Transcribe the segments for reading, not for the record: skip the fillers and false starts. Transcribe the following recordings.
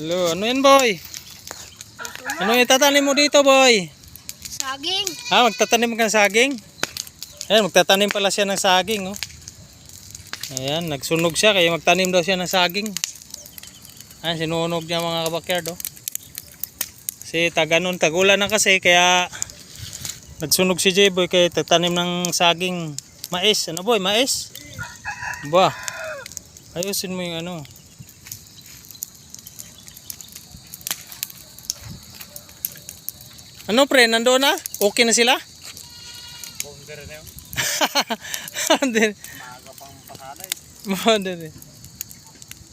Hello, ano yan boy? Ano itatanim mo dito boy? Saging. Magtatanim ka ng saging? Ayan, magtatanim pala siya ng saging, oh. Ayan, nagsunog siya kaya magtanim daw siya ng saging. Ayan, sinunog niya mga kabakyard, oh. Kasi tagulan na kasi kaya nagsunog si J-Boy kaya tatanim ng saging mais. Ano boy, mais? Ba, ayusin mo yung ano. Ano pre, nandoon na? Okay na sila? Bongger na yun. Hindi. Maaga pang pasada eh. Madali.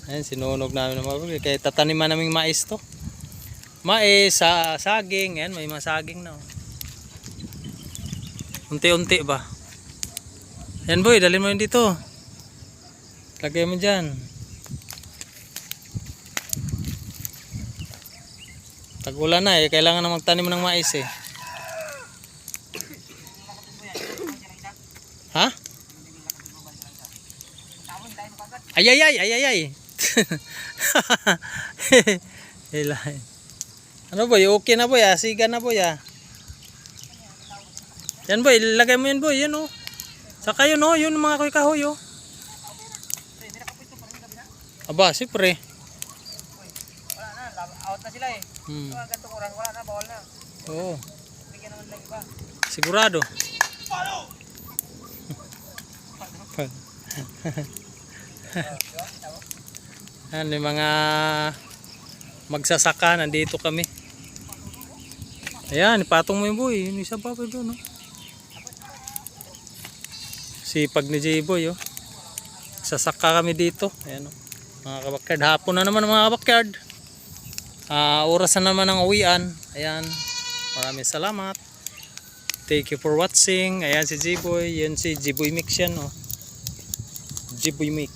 Ayan, sinunog namin ng mga kaya tataniman naming mais to. Mais, saging. Ayan, may mga saging na. Unti-unti ba? Ayan boy, dalhin mo yun dito. Lagay mo dyan. Tag-ulan na eh, kailangan na magtanim ng mais eh. Ha? Ay. Ano boy, okay na boy, siga na boy ah. Yan boy, lagay mo yan boy, yan oh. Saka yun oh, yun mga kahoy oh. Aba, siyempre. Wala na, out na sila eh. Gantong oras, wala na, bawal na. Oo. Bigyan naman ng iba. Sigurado. Yan yung mga magsasaka, nandito kami. Ayan, ipatong mo yung boy. Yung isa pa pa doon, no? Sipag ni J-Boy, oh. Sasaka kami dito. Ayan, oh. Mga kabakyard. Hapon na naman mga kabakyard. Oras na naman ang uwian. Ayan. Maraming salamat. Thank you for watching. Ayan si J-Boy. Yan si J-Boy Mix yan, oh. J-Boy Mix.